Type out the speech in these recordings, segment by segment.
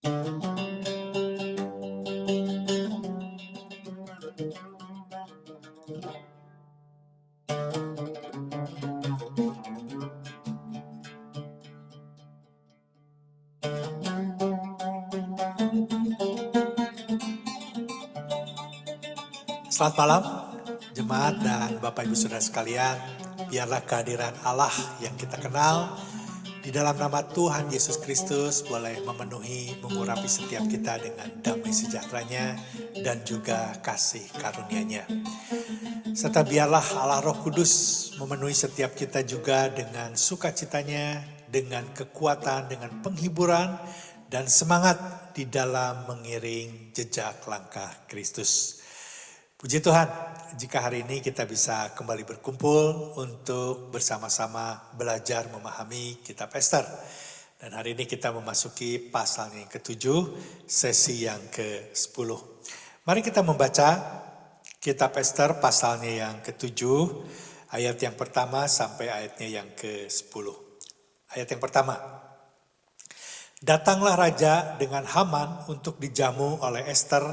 Selamat malam, jemaat dan Bapak Ibu Saudara sekalian. Biarlah kehadiran Allah yang kita kenal di dalam nama Tuhan Yesus Kristus boleh memenuhi, mengurapi setiap kita dengan damai sejahteranya dan juga kasih karunia-Nya. Serta biarlah Allah Roh Kudus memenuhi setiap kita juga dengan sukacitanya, dengan kekuatan, dengan penghiburan dan semangat di dalam mengiring jejak langkah Kristus. Puji Tuhan, jika hari ini kita bisa kembali berkumpul untuk bersama-sama belajar memahami kitab Ester. Dan hari ini kita memasuki pasalnya yang ke-7, sesi yang ke-10. Mari kita membaca kitab Ester pasalnya yang ke-7, ayat yang pertama sampai ayatnya yang ke-10. Ayat yang pertama. Datanglah raja dengan Haman untuk dijamu oleh Ester,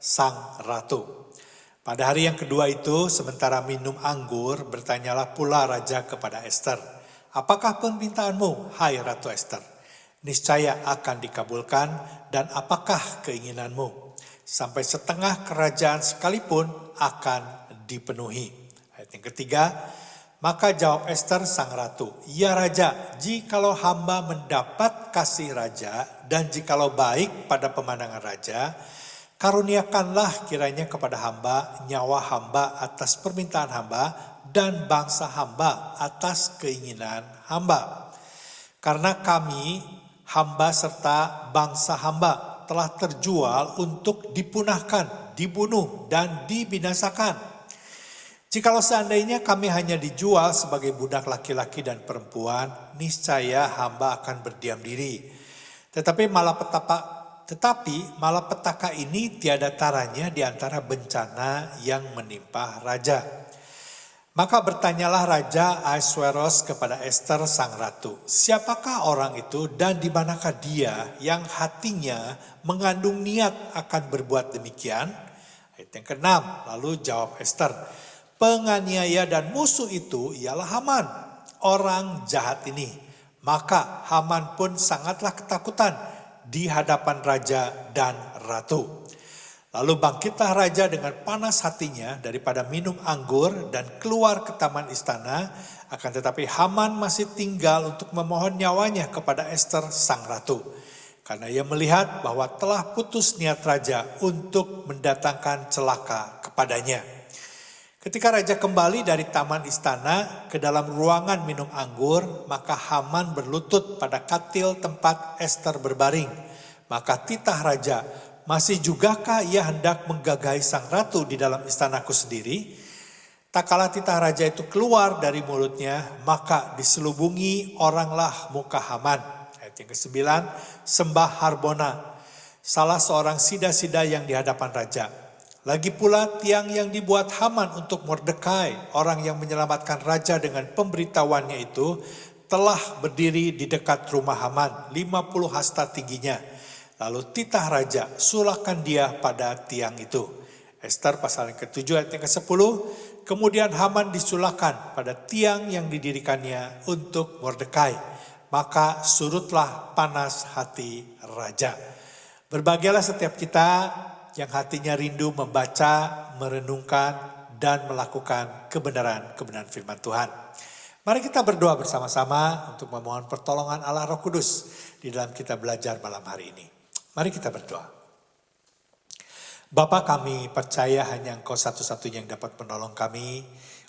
sang ratu. Pada hari yang kedua itu, sementara minum anggur, bertanyalah pula raja kepada Ester, "Apakah permintaanmu, hai Ratu Ester? Niscaya akan dikabulkan, dan apakah keinginanmu? Sampai setengah kerajaan sekalipun akan dipenuhi." Ayat yang ketiga, maka jawab Ester sang ratu, "Ya raja, jikalau hamba mendapat kasih raja, dan jikalau baik pada pemandangan raja, karuniakanlah kiranya kepada hamba nyawa hamba atas permintaan hamba dan bangsa hamba atas keinginan hamba. Karena kami, hamba serta bangsa hamba telah terjual untuk dipunahkan, dibunuh dan dibinasakan. Jikalau seandainya kami hanya dijual sebagai budak laki-laki dan perempuan, niscaya hamba akan berdiam diri. Tetapi malapetaka ini tiada taranya di antara bencana yang menimpa raja. Maka bertanyalah Raja Ahasuerus kepada Ester sang ratu, "Siapakah orang itu dan di manakah dia yang hatinya mengandung niat akan berbuat demikian?" Ayat yang ke-6, lalu jawab Ester, "Penganiaya dan musuh itu ialah Haman, orang jahat ini." Maka Haman pun sangatlah ketakutan di hadapan raja dan ratu. Lalu bangkitlah raja dengan panas hatinya daripada minum anggur dan keluar ke taman istana. Akan tetapi Haman masih tinggal untuk memohon nyawanya kepada Ester sang ratu, karena ia melihat bahwa telah putus niat raja untuk mendatangkan celaka kepadanya. Ketika raja kembali dari taman istana ke dalam ruangan minum anggur, maka Haman berlutut pada katil tempat Ester berbaring. Maka titah raja, "Masih jugakah ia hendak menggagahi sang ratu di dalam istanaku sendiri?" Tak kala titah raja itu keluar dari mulutnya, maka diselubungi oranglah muka Haman. Ayat yang ke-9, sembah Harbona, salah seorang sida-sida yang di hadapan raja. Lagi pula tiang yang dibuat Haman untuk Mordekai, orang yang menyelamatkan raja dengan pemberitahuannya itu, telah berdiri di dekat rumah Haman, 50 hasta tingginya. Lalu titah raja, "Sulahkan dia pada tiang itu." Ester pasal yang ke-7 ayat yang ke-10, kemudian Haman disulahkan pada tiang yang didirikannya untuk Mordekai. Maka surutlah panas hati raja. Berbahagialah setiap kita yang hatinya rindu membaca, merenungkan, dan melakukan kebenaran firman Tuhan. Mari kita berdoa bersama-sama untuk memohon pertolongan Allah Roh Kudus di dalam kita belajar malam hari ini. Mari kita berdoa. Bapa, kami percaya hanya Engkau satu-satunya yang dapat menolong kami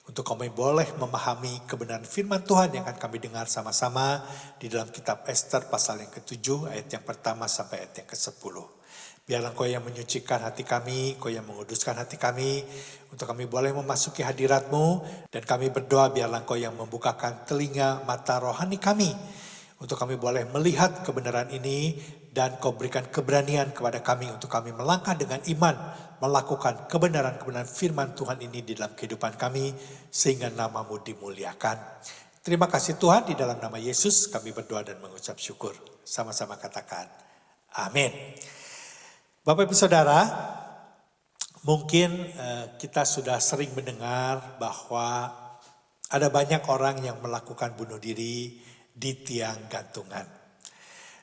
untuk kami boleh memahami kebenaran firman Tuhan yang akan kami dengar sama-sama di dalam kitab Ester pasal yang ke-7 ayat yang pertama sampai ayat yang ke-10. Biarlah Engkau yang menyucikan hati kami, Engkau yang menguduskan hati kami, untuk kami boleh memasuki hadirat-Mu, dan kami berdoa biarlah Engkau yang membukakan telinga mata rohani kami, untuk kami boleh melihat kebenaran ini, dan Kau berikan keberanian kepada kami untuk kami melangkah dengan iman, melakukan kebenaran-kebenaran firman Tuhan ini di dalam kehidupan kami, sehingga nama-Mu dimuliakan. Terima kasih Tuhan, di dalam nama Yesus kami berdoa dan mengucap syukur. Sama-sama katakan, Amin. Bapak Ibu Saudara, mungkin kita sudah sering mendengar bahwa ada banyak orang yang melakukan bunuh diri di tiang gantungan.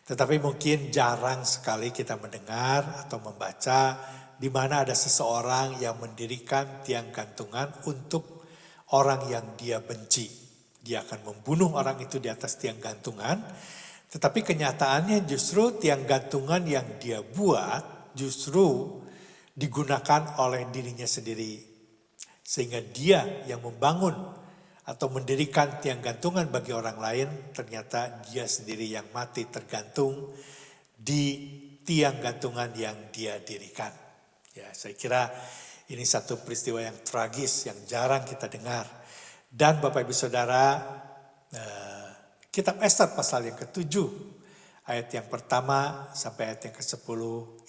Tetapi mungkin jarang sekali kita mendengar atau membaca di mana ada seseorang yang mendirikan tiang gantungan untuk orang yang dia benci. Dia akan membunuh orang itu di atas tiang gantungan. Tetapi kenyataannya justru tiang gantungan yang dia buat justru digunakan oleh dirinya sendiri. Sehingga dia yang membangun atau mendirikan tiang gantungan bagi orang lain, ternyata dia sendiri yang mati tergantung di tiang gantungan yang dia dirikan. Ya, saya kira ini satu peristiwa yang tragis yang jarang kita dengar. Dan Bapak Ibu Saudara, Kitab Ester pasal yang ke-7, ayat yang pertama sampai ayat yang ke-10,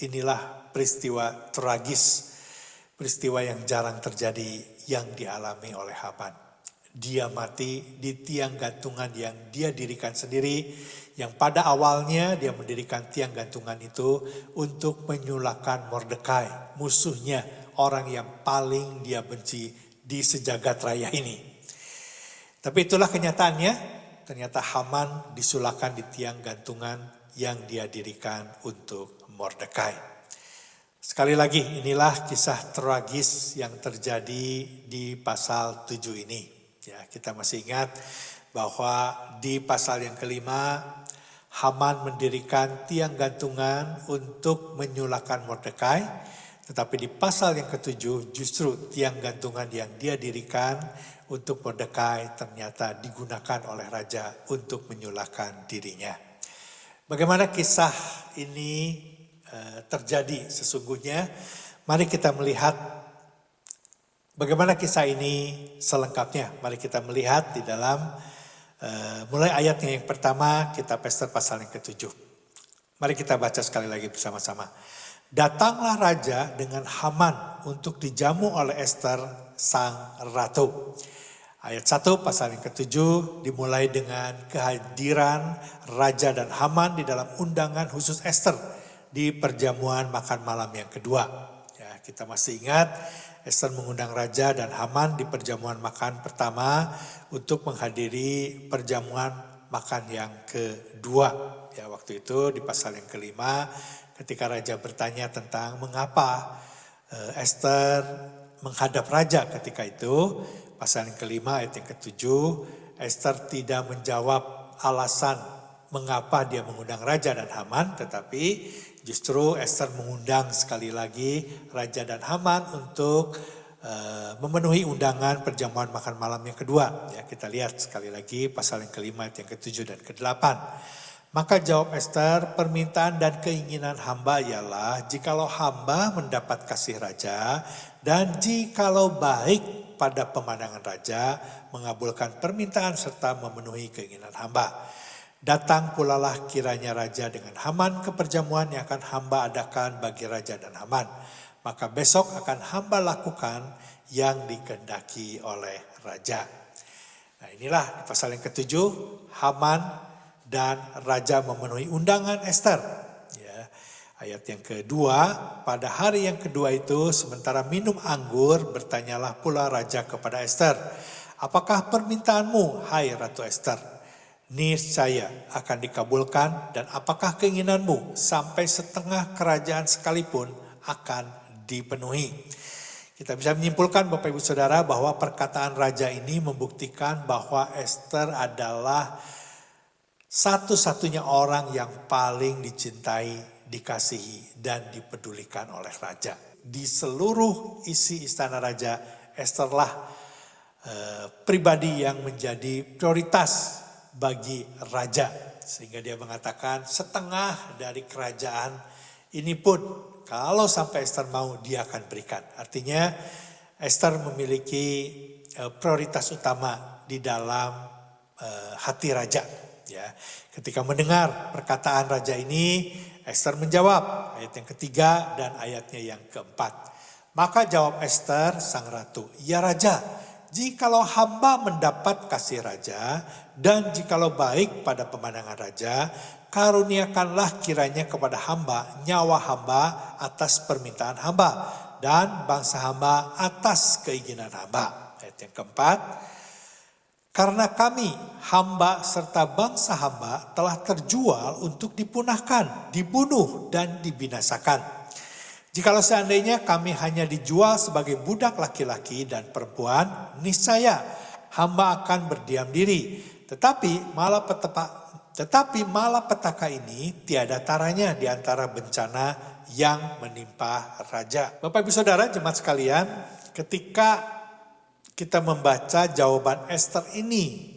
inilah peristiwa tragis, peristiwa yang jarang terjadi yang dialami oleh Haman. Dia mati di tiang gantungan yang dia dirikan sendiri, yang pada awalnya dia mendirikan tiang gantungan itu untuk menyulahkan Mordekai, musuhnya, orang yang paling dia benci di sejagat raya ini. Tapi itulah kenyataannya. Ternyata Haman disulahkan di tiang gantungan yang dia dirikan untuk Mordekai. Sekali lagi, inilah kisah tragis yang terjadi di pasal 7 ini. Ya, kita masih ingat bahwa di pasal yang kelima, Haman mendirikan tiang gantungan untuk menyulahkan Mordekai. Tetapi di pasal yang ke-7 justru tiang gantungan yang dia dirikan untuk Mordekai ternyata digunakan oleh raja untuk menyulahkan dirinya. Bagaimana kisah ini terjadi sesungguhnya? Mari kita melihat bagaimana kisah ini selengkapnya. Mari kita melihat di dalam mulai ayatnya yang pertama, Kitab Ester pasal yang ke-7. Mari kita baca sekali lagi bersama-sama. Datanglah raja dengan Haman untuk dijamu oleh Ester sang ratu. Ayat 1 pasal yang ke-7 dimulai dengan kehadiran raja dan Haman di dalam undangan khusus Ester di perjamuan makan malam yang kedua. Ya, kita masih ingat Ester mengundang raja dan Haman di perjamuan makan pertama untuk menghadiri perjamuan makan yang kedua. Ya, waktu itu di pasal yang kelima ketika raja bertanya tentang mengapa Ester menghadap raja ketika itu, pasal yang kelima ayat yang ke-7, Ester tidak menjawab alasan mengapa dia mengundang raja dan Haman, tetapi justru Ester mengundang sekali lagi raja dan Haman untuk memenuhi undangan perjamuan makan malam yang kedua. Ya, kita lihat sekali lagi pasal yang kelima ayat yang ke-7 dan ke-8. Maka jawab Ester, permintaan dan keinginan hamba ialah jikalau hamba mendapat kasih raja dan jikalau baik pada pemandangan raja mengabulkan permintaan serta memenuhi keinginan hamba. Datang pulalah kiranya raja dengan Haman ke perjamuan yang akan hamba adakan bagi raja dan Haman. Maka besok akan hamba lakukan yang dikehendaki oleh raja. Nah, inilah pasal yang ke-7, Haman dan raja memenuhi undangan Ester. Ya, ayat yang kedua, pada hari yang kedua itu sementara minum anggur bertanyalah pula raja kepada Ester, apakah permintaanmu hai Ratu Ester? Niscaya akan dikabulkan, dan apakah keinginanmu sampai setengah kerajaan sekalipun akan dipenuhi. Kita bisa menyimpulkan Bapak Ibu Saudara bahwa perkataan raja ini membuktikan bahwa Ester adalah satu-satunya orang yang paling dicintai, dikasihi, dan dipedulikan oleh raja. Di seluruh isi istana raja, Esterlah pribadi yang menjadi prioritas bagi raja. Sehingga dia mengatakan setengah dari kerajaan ini pun kalau sampai Ester mau dia akan berikan. Artinya Ester memiliki prioritas utama di dalam hati raja. Ya, ketika mendengar perkataan raja ini, Ester menjawab ayat yang ketiga dan ayatnya yang keempat. Maka jawab Ester sang ratu, ya raja, jikalau hamba mendapat kasih raja, dan jikalau baik pada pemandangan raja, karuniakanlah kiranya kepada hamba nyawa hamba atas permintaan hamba, dan bangsa hamba atas keinginan hamba. Ayat yang keempat, karena kami, hamba serta bangsa hamba telah terjual untuk dipunahkan, dibunuh, dan dibinasakan. Jikalau seandainya kami hanya dijual sebagai budak laki-laki dan perempuan, niscaya hamba akan berdiam diri. Tetapi malapetaka ini tiada taranya di antara bencana yang menimpa raja. Bapak Ibu Saudara jemaat sekalian, ketika kita membaca jawaban Esther ini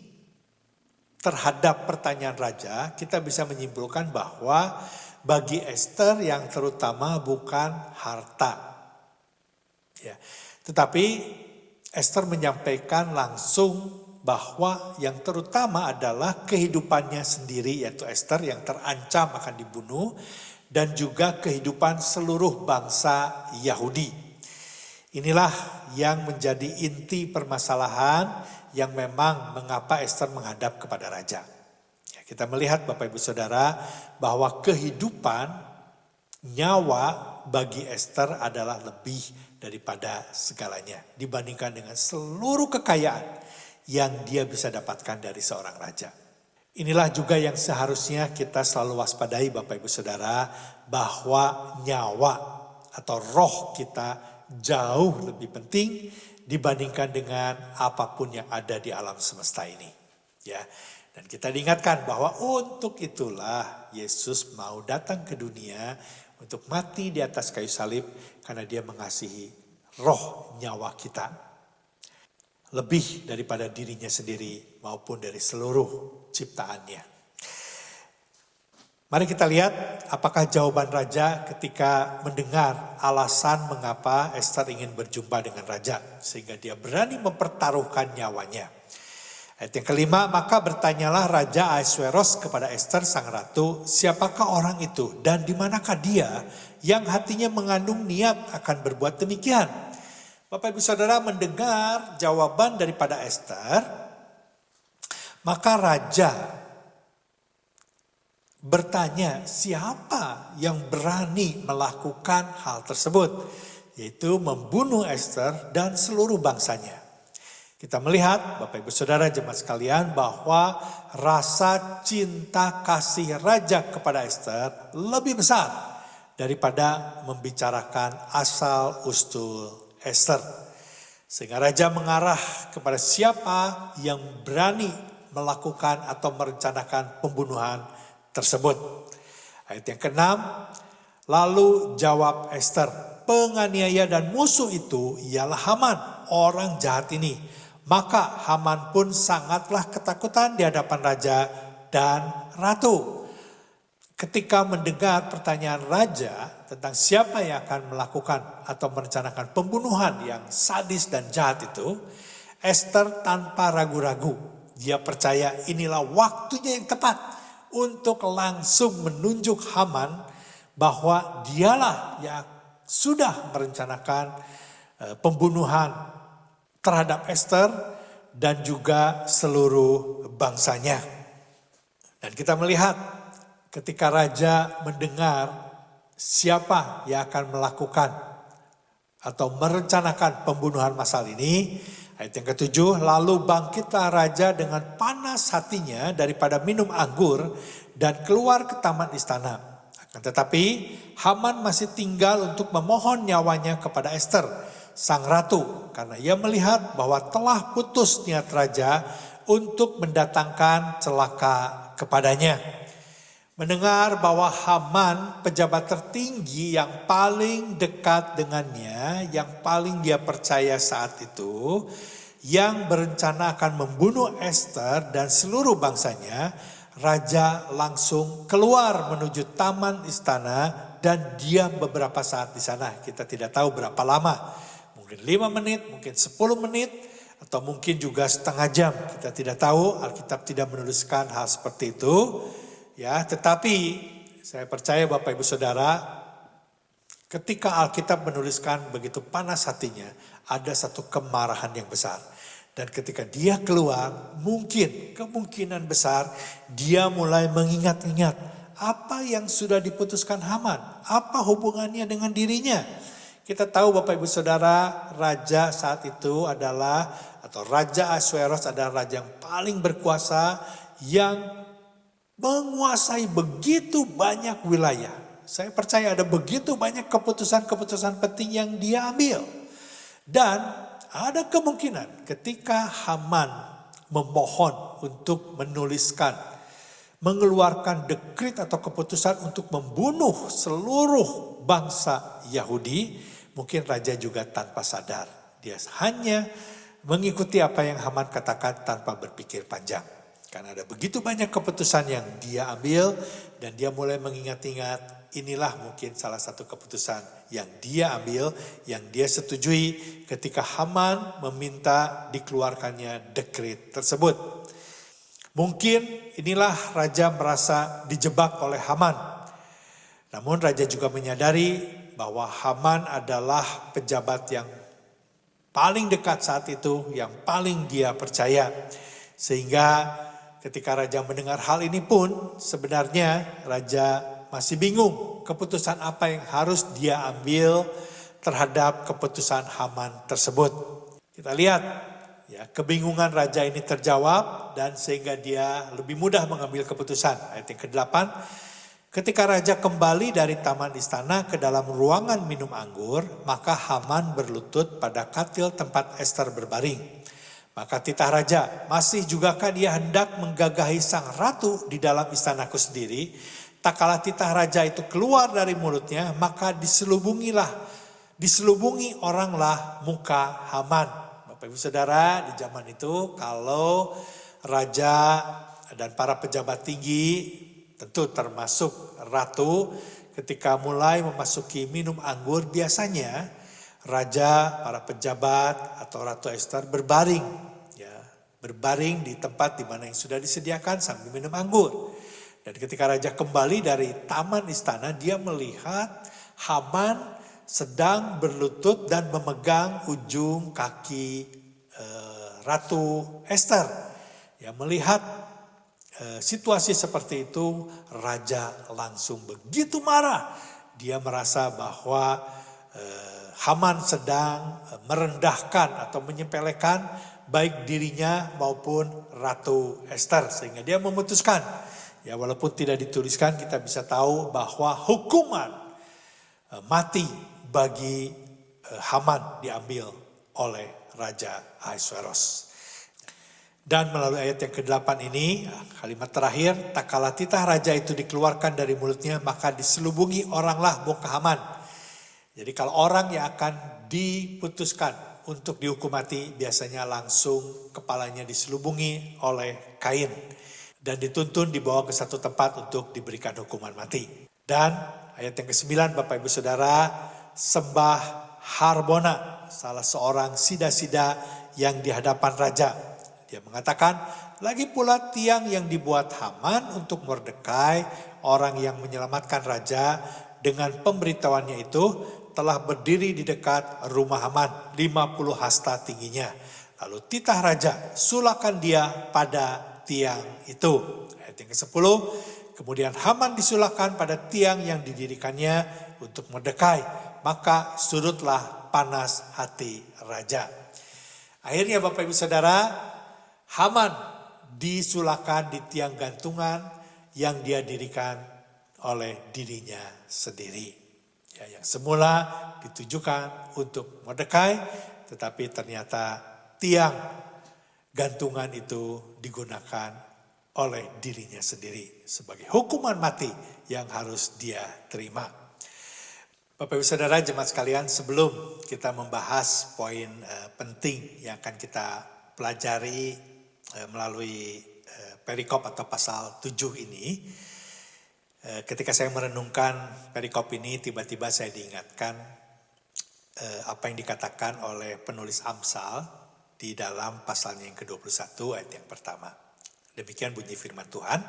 terhadap pertanyaan raja, kita bisa menyimpulkan bahwa bagi Esther yang terutama bukan harta. Ya, tetapi Esther menyampaikan langsung bahwa yang terutama adalah kehidupannya sendiri, yaitu Esther yang terancam akan dibunuh, dan juga kehidupan seluruh bangsa Yahudi. Inilah yang menjadi inti permasalahan yang memang mengapa Esther menghadap kepada raja. Kita melihat Bapak Ibu Saudara bahwa kehidupan nyawa bagi Esther adalah lebih daripada segalanya dibandingkan dengan seluruh kekayaan yang dia bisa dapatkan dari seorang raja. Inilah juga yang seharusnya kita selalu waspadai Bapak Ibu Saudara, bahwa nyawa atau roh kita jauh lebih penting dibandingkan dengan apapun yang ada di alam semesta ini. Ya. Dan kita diingatkan bahwa untuk itulah Yesus mau datang ke dunia untuk mati di atas kayu salib, karena dia mengasihi roh nyawa kita lebih daripada dirinya sendiri maupun dari seluruh ciptaannya. Mari kita lihat apakah jawaban raja ketika mendengar alasan mengapa Esther ingin berjumpa dengan raja, sehingga dia berani mempertaruhkan nyawanya. Ayat yang kelima, maka bertanyalah Raja Ahasweros kepada Esther sang ratu, siapakah orang itu dan di manakah dia yang hatinya mengandung niat akan berbuat demikian? Bapak Ibu Saudara mendengar jawaban daripada Esther, maka raja bertanya siapa yang berani melakukan hal tersebut, yaitu membunuh Esther dan seluruh bangsanya. Kita melihat Bapak Ibu Saudara jemaat sekalian bahwa rasa cinta kasih raja kepada Esther lebih besar daripada membicarakan asal usul Esther. Sehingga raja mengarah kepada siapa yang berani melakukan atau merencanakan pembunuhan tersebut. Ayat yang ke-6, lalu jawab Esther, penganiaya dan musuh itu ialah Haman, orang jahat ini. Maka Haman pun sangatlah ketakutan di hadapan raja dan ratu. Ketika mendengar pertanyaan raja tentang siapa yang akan melakukan atau merencanakan pembunuhan yang sadis dan jahat itu, Esther tanpa ragu-ragu, dia percaya inilah waktunya yang tepat untuk langsung menunjuk Haman bahwa dialah yang sudah merencanakan pembunuhan terhadap Esther dan juga seluruh bangsanya. Dan kita melihat ketika raja mendengar siapa yang akan melakukan atau merencanakan pembunuhan massal ini, ayat yang ke-7, lalu bangkitlah raja dengan panas hatinya daripada minum anggur dan keluar ke taman istana. Akan tetapi Haman masih tinggal untuk memohon nyawanya kepada Esther sang ratu, karena ia melihat bahwa telah putus niat raja untuk mendatangkan celaka kepadanya. Mendengar bahwa Haman, pejabat tertinggi yang paling dekat dengannya, yang paling dia percaya saat itu, yang berencana akan membunuh Esther dan seluruh bangsanya, raja langsung keluar menuju taman istana dan diam beberapa saat di sana. Kita tidak tahu berapa lama. Mungkin 5 menit, mungkin 10 menit, atau mungkin juga setengah jam. Kita tidak tahu, Alkitab tidak menuliskan hal seperti itu. Ya, tetapi saya percaya Bapak Ibu Saudara, ketika Alkitab menuliskan begitu panas hatinya, ada satu kemarahan yang besar. Dan ketika dia keluar, kemungkinan besar dia mulai mengingat-ingat apa yang sudah diputuskan Haman, apa hubungannya dengan dirinya. Kita tahu Bapak Ibu Saudara, raja saat itu adalah, atau Raja Ahasveros adalah raja yang paling berkuasa, yang menguasai begitu banyak wilayah. Saya percaya ada begitu banyak keputusan-keputusan penting yang dia ambil. Dan ada kemungkinan ketika Haman memohon untuk mengeluarkan dekrit atau keputusan untuk membunuh seluruh bangsa Yahudi, mungkin raja juga tanpa sadar. Dia hanya mengikuti apa yang Haman katakan tanpa berpikir panjang. Karena ada begitu banyak keputusan yang dia ambil dan dia mulai mengingat-ingat, inilah mungkin salah satu keputusan yang dia ambil, yang dia setujui ketika Haman meminta dikeluarkannya dekrit tersebut. Mungkin inilah raja merasa dijebak oleh Haman. Namun raja juga menyadari bahwa Haman adalah pejabat yang paling dekat saat itu, yang paling dia percaya. Sehingga ketika raja mendengar hal ini pun sebenarnya raja masih bingung keputusan apa yang harus dia ambil terhadap keputusan Haman tersebut. Kita lihat ya, kebingungan raja ini terjawab dan sehingga dia lebih mudah mengambil keputusan. Ayat yang ke-8, ketika raja kembali dari taman istana ke dalam ruangan minum anggur, maka Haman berlutut pada katil tempat Ester berbaring. Maka titah raja, masih jugakah dia hendak menggagahi sang ratu di dalam istanaku sendiri? Tak kalah titah raja itu keluar dari mulutnya, maka diselubungi oranglah muka Haman. Bapak Ibu Saudara, di zaman itu kalau raja dan para pejabat tinggi, tentu termasuk ratu, ketika mulai memasuki minum anggur, biasanya raja, para pejabat atau Ratu Ester berbaring di tempat di mana yang sudah disediakan sambil minum anggur. Dan ketika raja kembali dari taman istana, dia melihat Haman sedang berlutut dan memegang ujung kaki Ratu Ester. Ya, melihat situasi seperti itu, raja langsung begitu marah. Dia merasa bahwa Haman sedang merendahkan atau menyepelekan baik dirinya maupun Ratu Ester. Sehingga dia memutuskan, ya walaupun tidak dituliskan, kita bisa tahu bahwa hukuman mati bagi Haman diambil oleh Raja Ahasveros. Dan melalui ayat yang ke-8 ini, kalimat terakhir, tak kala titah raja itu dikeluarkan dari mulutnya, maka diselubungi oranglah muka Haman. Jadi kalau orang yang akan diputuskan untuk dihukum mati, biasanya langsung kepalanya diselubungi oleh kain. Dan dituntun dibawa ke satu tempat untuk diberikan hukuman mati. Dan ayat yang ke-9 Bapak Ibu Saudara, sembah Harbona, salah seorang sida-sida yang di hadapan raja. Dia mengatakan, lagi pula tiang yang dibuat Haman untuk Mordekai, orang yang menyelamatkan raja, dengan pemberitahuannya itu telah berdiri di dekat rumah Haman, 50 hasta tingginya. Lalu titah raja, sulakan dia pada tiang itu. Ayat yang ke-10, kemudian Haman disulahkan pada tiang yang didirikannya untuk Mordekai, maka surutlah panas hati raja. Akhirnya Bapak Ibu Saudara, Haman disulahkan di tiang gantungan yang dia dirikan oleh dirinya sendiri. Ya, yang semula ditujukan untuk Mordekai, tetapi ternyata tiang gantungan itu digunakan oleh dirinya sendiri sebagai hukuman mati yang harus dia terima. Bapak Ibu Saudara, jemaat sekalian, sebelum kita membahas poin penting yang akan kita pelajari melalui perikop atau pasal 7 ini, ketika saya merenungkan perikop ini, tiba-tiba saya diingatkan apa yang dikatakan oleh penulis Amsal di dalam pasalnya yang ke-21 ayat yang pertama. Demikian bunyi firman Tuhan,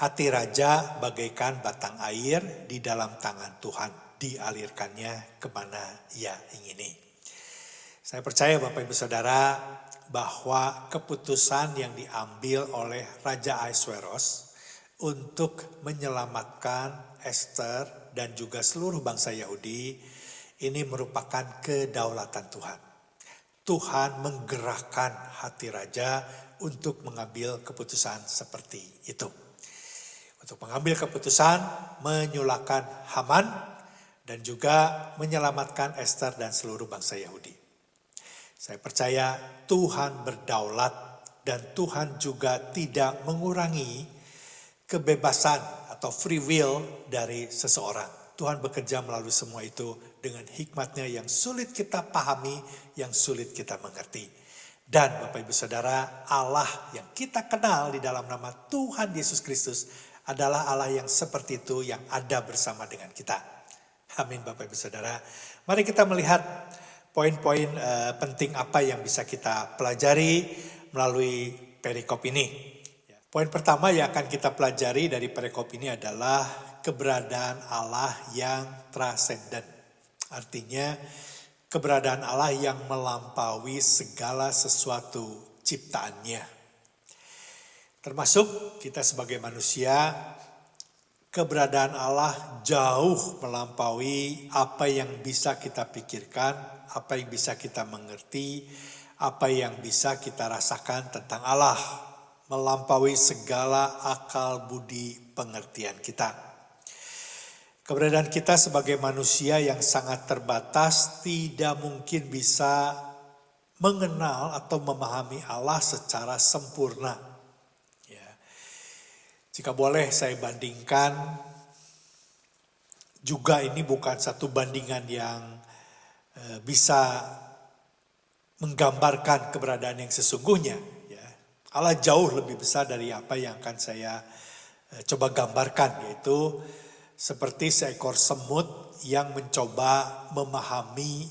hati raja bagaikan batang air di dalam tangan Tuhan, dialirkannya kemana ia ingini. Saya percaya Bapak Ibu Saudara, bahwa keputusan yang diambil oleh Raja Ahasveros untuk menyelamatkan Ester dan juga seluruh bangsa Yahudi ini merupakan kedaulatan Tuhan. Tuhan menggerakkan hati raja untuk mengambil keputusan seperti itu. Untuk mengambil keputusan menyulahkan Haman dan juga menyelamatkan Ester dan seluruh bangsa Yahudi. Saya percaya Tuhan berdaulat dan Tuhan juga tidak mengurangi kebebasan atau free will dari seseorang. Tuhan bekerja melalui semua itu dengan hikmatnya yang sulit kita pahami, yang sulit kita mengerti. Dan Bapak Ibu Saudara, Allah yang kita kenal di dalam nama Tuhan Yesus Kristus adalah Allah yang seperti itu yang ada bersama dengan kita. Amin Bapak Ibu Saudara. Mari kita melihat poin-poin penting apa yang bisa kita pelajari melalui perikop ini. Poin pertama yang akan kita pelajari dari perikop ini adalah keberadaan Allah yang transenden. Artinya keberadaan Allah yang melampaui segala sesuatu ciptaannya. Termasuk kita sebagai manusia, keberadaan Allah jauh melampaui apa yang bisa kita pikirkan, apa yang bisa kita mengerti, apa yang bisa kita rasakan tentang Allah. Melampaui segala akal budi pengertian kita. Keberadaan kita sebagai manusia yang sangat terbatas tidak mungkin bisa mengenal atau memahami Allah secara sempurna. Ya. Jika boleh saya bandingkan, juga ini bukan satu bandingan yang bisa menggambarkan keberadaan yang sesungguhnya. Ya. Allah jauh lebih besar dari apa yang akan saya coba gambarkan, yaitu seperti seekor semut yang mencoba memahami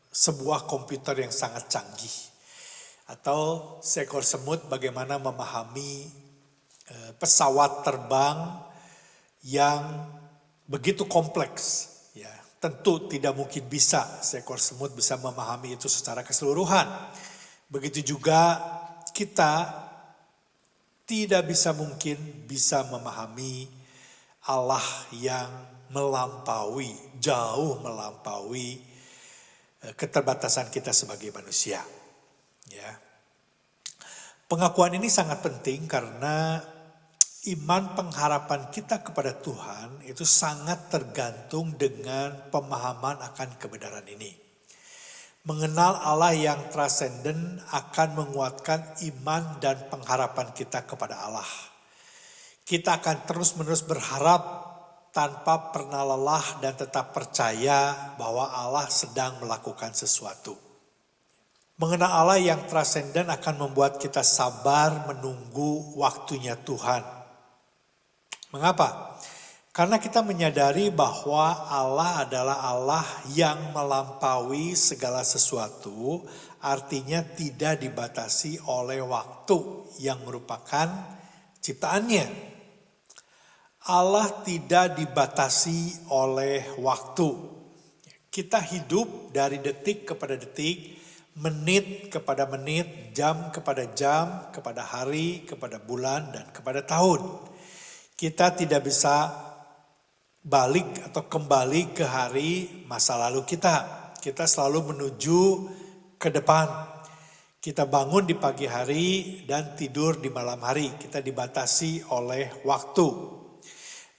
sebuah komputer yang sangat canggih. Atau seekor semut bagaimana memahami pesawat terbang yang begitu kompleks. Ya, tentu tidak mungkin bisa seekor semut bisa memahami itu secara keseluruhan. Begitu juga kita tidak bisa mungkin bisa memahami Allah yang melampaui, jauh melampaui keterbatasan kita sebagai manusia. Ya. Pengakuan ini sangat penting karena iman pengharapan kita kepada Tuhan itu sangat tergantung dengan pemahaman akan kebenaran ini. Mengenal Allah yang transenden akan menguatkan iman dan pengharapan kita kepada Allah. Kita akan terus-menerus berharap tanpa pernah lelah dan tetap percaya bahwa Allah sedang melakukan sesuatu. Mengenal Allah yang transenden akan membuat kita sabar menunggu waktunya Tuhan. Mengapa? Karena kita menyadari bahwa Allah adalah Allah yang melampaui segala sesuatu, artinya tidak dibatasi oleh waktu yang merupakan ciptaannya. Allah tidak dibatasi oleh waktu. Kita hidup dari detik kepada detik, menit kepada menit, jam, kepada hari, kepada bulan, dan kepada tahun. Kita tidak bisa balik atau kembali ke hari masa lalu kita. Kita selalu menuju ke depan. Kita bangun di pagi hari dan tidur di malam hari. Kita dibatasi oleh waktu.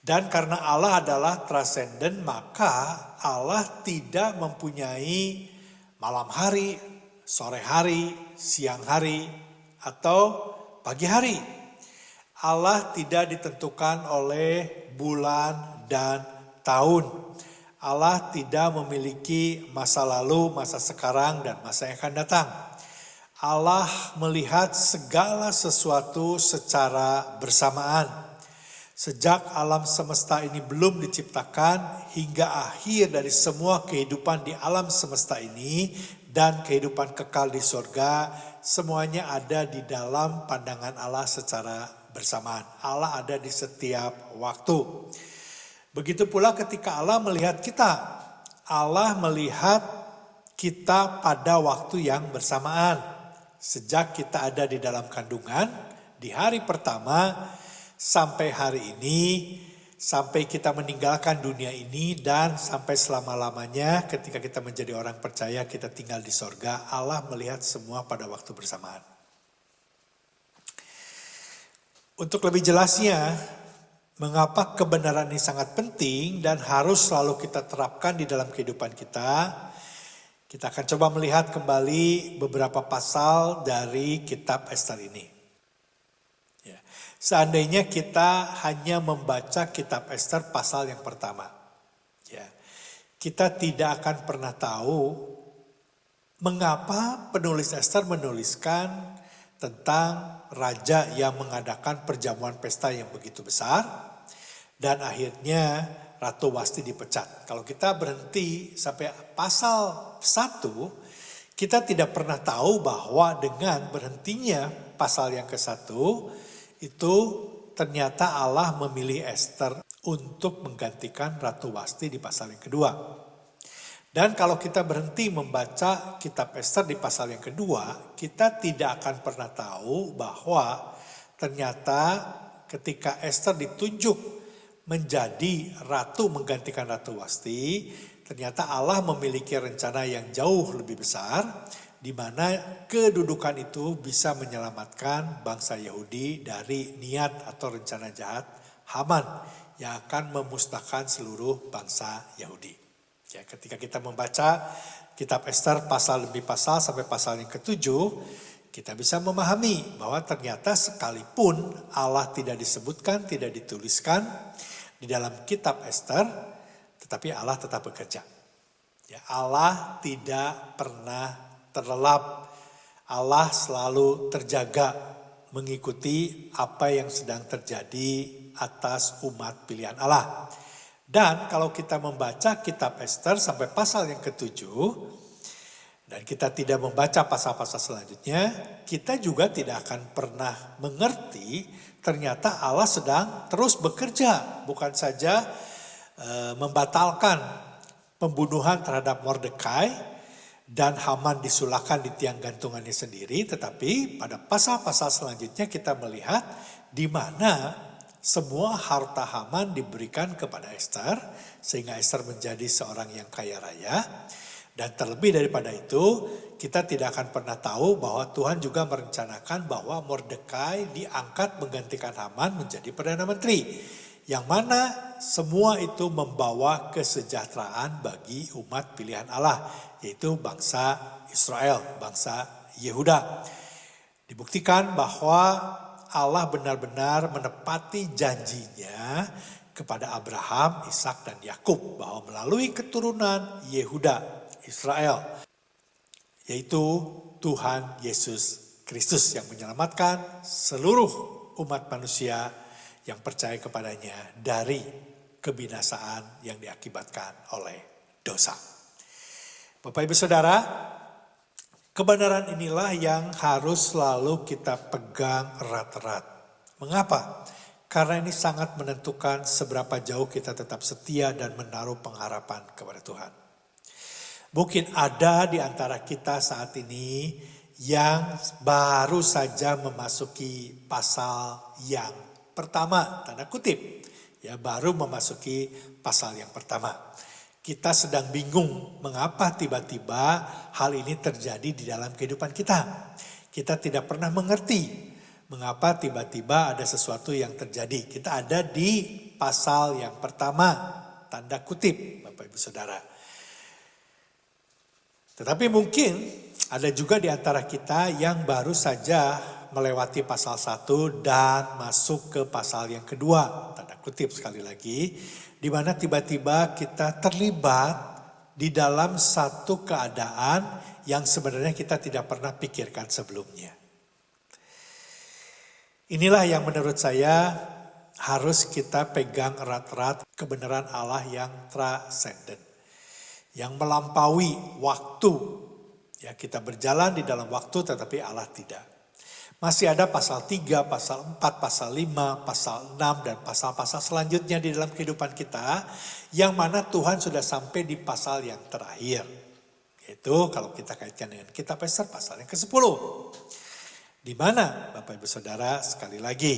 Dan karena Allah adalah transenden, maka Allah tidak mempunyai malam hari, sore hari, siang hari, atau pagi hari. Allah tidak ditentukan oleh bulan dan tahun. Allah tidak memiliki masa lalu, masa sekarang, dan masa yang akan datang. Allah melihat segala sesuatu secara bersamaan. Sejak alam semesta ini belum diciptakan hingga akhir dari semua kehidupan di alam semesta ini dan kehidupan kekal di surga, semuanya ada di dalam pandangan Allah secara bersamaan. Allah ada di setiap waktu. Begitu pula ketika Allah melihat kita. Allah melihat kita pada waktu yang bersamaan. Sejak kita ada di dalam kandungan, di hari pertama sampai hari ini, sampai kita meninggalkan dunia ini dan sampai selama-lamanya ketika kita menjadi orang percaya kita tinggal di sorga, Allah melihat semua pada waktu bersamaan. Untuk lebih jelasnya, mengapa kebenaran ini sangat penting dan harus selalu kita terapkan di dalam kehidupan kita, kita akan coba melihat kembali beberapa pasal dari kitab Ester ini. Ya. Seandainya kita hanya membaca kitab Ester pasal yang pertama, ya, kita tidak akan pernah tahu mengapa penulis Ester menuliskan tentang raja yang mengadakan perjamuan pesta yang begitu besar dan akhirnya Ratu Wasti dipecat. Kalau kita berhenti sampai pasal 1, kita tidak pernah tahu bahwa dengan berhentinya pasal yang ke-1 itu ternyata Allah memilih Ester untuk menggantikan Ratu Wasti di pasal yang kedua. Dan kalau kita berhenti membaca kitab Ester di pasal yang kedua, kita tidak akan pernah tahu bahwa ternyata ketika Ester ditunjuk menjadi ratu menggantikan Ratu Wasti, ternyata Allah memiliki rencana yang jauh lebih besar, di mana kedudukan itu bisa menyelamatkan bangsa Yahudi dari niat atau rencana jahat Haman yang akan memusnahkan seluruh bangsa Yahudi. Ya, ketika kita membaca kitab Ester pasal demi pasal sampai pasal yang ke-7, kita bisa memahami bahwa ternyata sekalipun Allah tidak disebutkan, tidak dituliskan di dalam kitab Ester, tetapi Allah tetap bekerja. Ya, Allah tidak pernah terlelap. Allah selalu terjaga mengikuti apa yang sedang terjadi atas umat pilihan Allah. Dan kalau kita membaca kitab Ester sampai pasal yang ke-7, dan kita tidak membaca pasal-pasal selanjutnya, kita juga tidak akan pernah mengerti ternyata Allah sedang terus bekerja. Bukan saja membatalkan pembunuhan terhadap Mordekai dan Haman disulahkan di tiang gantungannya sendiri. Tetapi pada pasal-pasal selanjutnya kita melihat di mana semua harta Haman diberikan kepada Ester. Sehingga Ester menjadi seorang yang kaya raya. Dan terlebih daripada itu, kita tidak akan pernah tahu bahwa Tuhan juga merencanakan bahwa Mordekai diangkat menggantikan Haman menjadi Perdana Menteri. Yang mana semua itu membawa kesejahteraan bagi umat pilihan Allah, yaitu bangsa Israel, bangsa Yehuda. Dibuktikan bahwa Allah benar-benar menepati janjinya kepada Abraham, Ishak dan Yakub bahwa melalui keturunan Yehuda, Israel, yaitu Tuhan Yesus Kristus yang menyelamatkan seluruh umat manusia yang percaya kepadanya dari kebinasaan yang diakibatkan oleh dosa. Bapak Ibu Saudara, kebenaran inilah yang harus selalu kita pegang erat-erat. Mengapa? Karena ini sangat menentukan seberapa jauh kita tetap setia dan menaruh pengharapan kepada Tuhan. Mungkin ada di antara kita saat ini yang baru saja memasuki pasal yang pertama, tanda kutip, ya baru memasuki pasal yang pertama. Kita sedang bingung mengapa tiba-tiba hal ini terjadi di dalam kehidupan kita. Kita tidak pernah mengerti mengapa tiba-tiba ada sesuatu yang terjadi. Kita ada di pasal yang pertama, tanda kutip, Bapak Ibu Saudara. Tetapi mungkin ada juga di antara kita yang baru saja melewati pasal 1 dan masuk ke pasal yang kedua, tanda kutip sekali lagi, di mana tiba-tiba kita terlibat di dalam satu keadaan yang sebenarnya kita tidak pernah pikirkan sebelumnya. Inilah yang menurut saya harus kita pegang erat-erat, kebenaran Allah yang transenden, yang melampaui waktu. Ya, kita berjalan di dalam waktu tetapi Allah tidak. Masih ada pasal 3, pasal 4, pasal 5, pasal 6 dan pasal-pasal selanjutnya di dalam kehidupan kita yang mana Tuhan sudah sampai di pasal yang terakhir. Yaitu kalau kita kaitkan dengan kitab Ester pasal yang ke-10. Di mana Bapak Ibu Saudara sekali lagi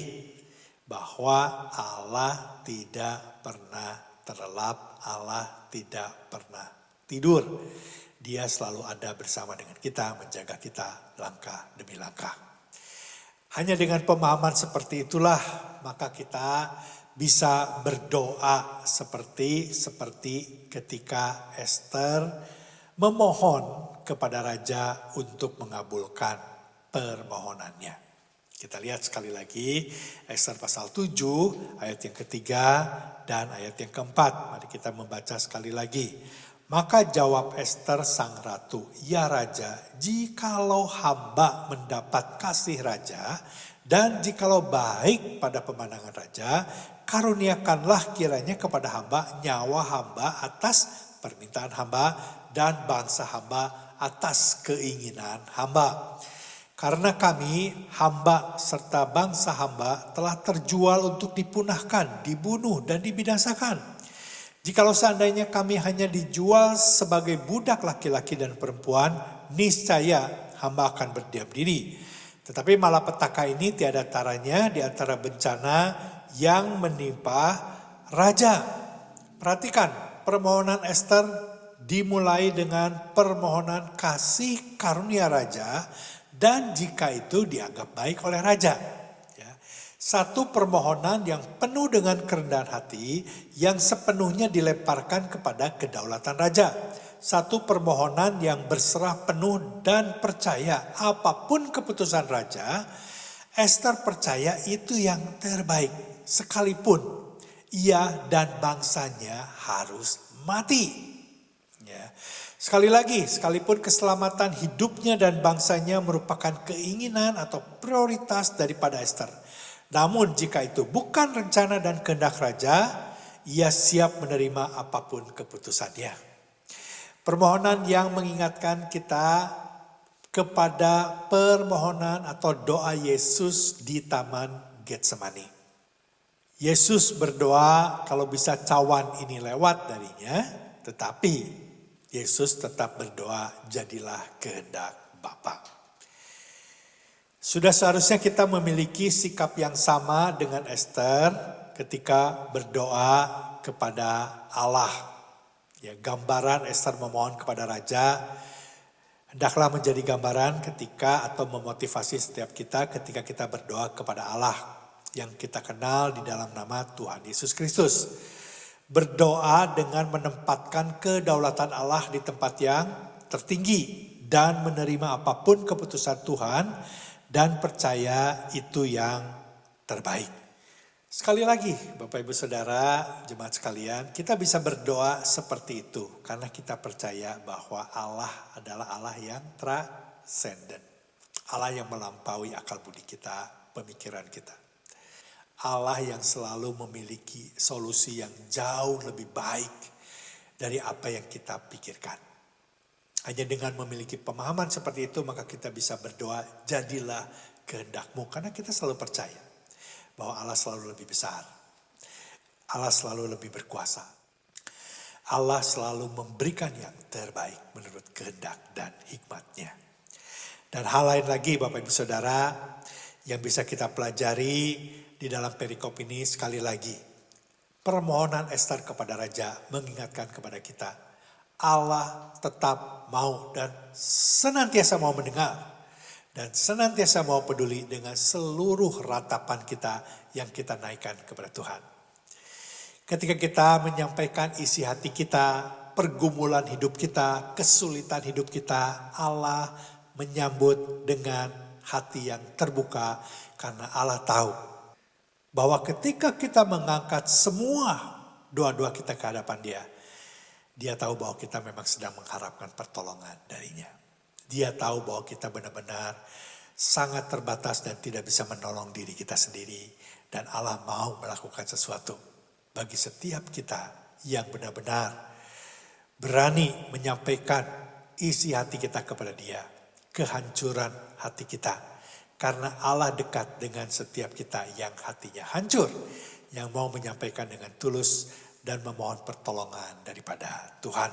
bahwa Allah tidak pernah terlelap, Allah tidak pernah tidur. Dia selalu ada bersama dengan kita, menjaga kita langkah demi langkah. Hanya dengan pemahaman seperti itulah maka kita bisa berdoa seperti ketika Ester memohon kepada raja untuk mengabulkan permohonannya. Kita lihat sekali lagi Ester pasal 7 ayat yang ketiga dan ayat yang keempat. Mari kita membaca sekali lagi. Maka jawab Ester sang ratu, ya raja, jikalau hamba mendapat kasih raja dan jikalau baik pada pemandangan raja, karuniakanlah kiranya kepada hamba nyawa hamba atas permintaan hamba dan bangsa hamba atas keinginan hamba. Karena kami, hamba serta bangsa hamba telah terjual untuk dipunahkan, dibunuh dan dibinasakan. Jikalau seandainya kami hanya dijual sebagai budak laki-laki dan perempuan, niscaya hamba akan berdiam diri. Tetapi malapetaka ini tiada taranya di antara bencana yang menimpa raja. Perhatikan, permohonan Ester dimulai dengan permohonan kasih karunia raja dan jika itu dianggap baik oleh raja. Satu permohonan yang penuh dengan kerendahan hati yang sepenuhnya dilemparkan kepada kedaulatan raja. Satu permohonan yang berserah penuh dan percaya apapun keputusan raja, Ester percaya itu yang terbaik sekalipun ia dan bangsanya harus mati. Sekali lagi, sekalipun keselamatan hidupnya dan bangsanya merupakan keinginan atau prioritas daripada Ester. Namun jika itu bukan rencana dan kehendak raja, ia siap menerima apapun keputusannya. Permohonan yang mengingatkan kita kepada permohonan atau doa Yesus di Taman Getsemani. Yesus berdoa kalau bisa cawan ini lewat darinya, tetapi Yesus tetap berdoa, jadilah kehendak Bapa. Sudah seharusnya kita memiliki sikap yang sama dengan Ester ketika berdoa kepada Allah. Ya, gambaran Ester memohon kepada raja hendaklah menjadi gambaran ketika atau memotivasi setiap kita ketika kita berdoa kepada Allah yang kita kenal di dalam nama Tuhan Yesus Kristus. Berdoa dengan menempatkan kedaulatan Allah di tempat yang tertinggi dan menerima apapun keputusan Tuhan dan percaya itu yang terbaik. Sekali lagi Bapak Ibu Saudara, jemaat sekalian, kita bisa berdoa seperti itu karena kita percaya bahwa Allah adalah Allah yang transenden. Allah yang melampaui akal budi kita, pemikiran kita. Allah yang selalu memiliki solusi yang jauh lebih baik dari apa yang kita pikirkan. Hanya dengan memiliki pemahaman seperti itu maka kita bisa berdoa, jadilah kehendak-Mu. Karena kita selalu percaya bahwa Allah selalu lebih besar. Allah selalu lebih berkuasa. Allah selalu memberikan yang terbaik menurut kehendak dan hikmat-Nya. Dan hal lain lagi Bapak Ibu Saudara yang bisa kita pelajari di dalam perikop ini sekali lagi. Permohonan Ester kepada Raja mengingatkan kepada kita. Allah tetap mau dan senantiasa mau mendengar. Dan senantiasa mau peduli dengan seluruh ratapan kita yang kita naikkan kepada Tuhan. Ketika kita menyampaikan isi hati kita, pergumulan hidup kita, kesulitan hidup kita, Allah menyambut dengan hati yang terbuka karena Allah tahu bahwa ketika kita mengangkat semua doa-doa kita ke hadapan Dia, Dia tahu bahwa kita memang sedang mengharapkan pertolongan darinya. Dia tahu bahwa kita benar-benar sangat terbatas dan tidak bisa menolong diri kita sendiri. Dan Allah mau melakukan sesuatu bagi setiap kita yang benar-benar berani menyampaikan isi hati kita kepada Dia. Kehancuran hati kita. Karena Allah dekat dengan setiap kita yang hatinya hancur. Yang mau menyampaikan dengan tulus dan memohon pertolongan daripada Tuhan.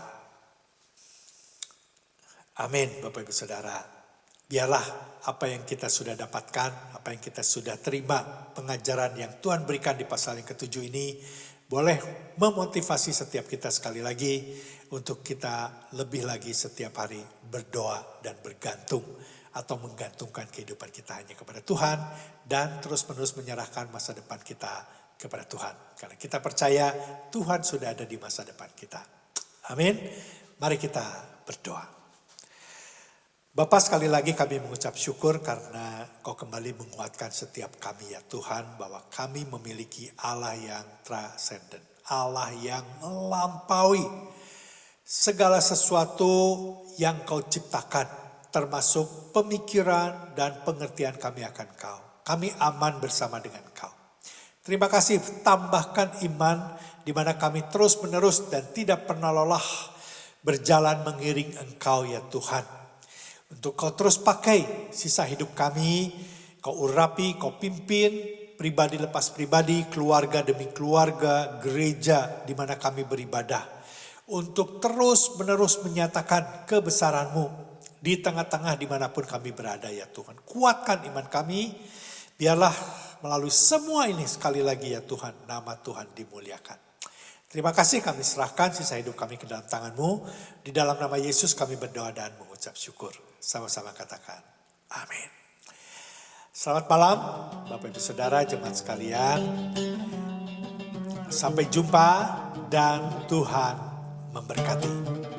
Amin, Bapak Ibu Saudara. Biarlah apa yang kita sudah dapatkan, apa yang kita sudah terima, pengajaran yang Tuhan berikan di pasal yang ke-7 ini, boleh memotivasi setiap kita sekali lagi untuk kita lebih lagi setiap hari berdoa dan bergantung atau menggantungkan kehidupan kita hanya kepada Tuhan dan terus-menerus menyerahkan masa depan kita kepada Tuhan. Karena kita percaya Tuhan sudah ada di masa depan kita. Amin. Mari kita berdoa. Bapa, sekali lagi kami mengucap syukur karena Kau kembali menguatkan setiap kami ya Tuhan, bahwa kami memiliki Allah yang transenden, Allah yang melampaui segala sesuatu yang Kau ciptakan, termasuk pemikiran dan pengertian kami akan Kau. Kami aman bersama dengan Kau. Terima kasih, tambahkan iman di mana kami terus menerus dan tidak pernah lelah berjalan mengiring Engkau ya Tuhan. Untuk Kau terus pakai sisa hidup kami, Kau urapi, Kau pimpin, pribadi lepas pribadi, keluarga demi keluarga, gereja di mana kami beribadah. Untuk terus menerus menyatakan kebesaran-Mu di tengah-tengah dimanapun kami berada ya Tuhan. Kuatkan iman kami, biarlah melalui semua ini sekali lagi ya Tuhan, nama Tuhan dimuliakan. Terima kasih, kami serahkan sisa hidup kami ke dalam tangan-Mu. Di dalam nama Yesus kami berdoa dan mengucap syukur. Sama-sama katakan, amin. Selamat malam Bapak Ibu Saudara, jemaat sekalian. Sampai jumpa dan Tuhan memberkati.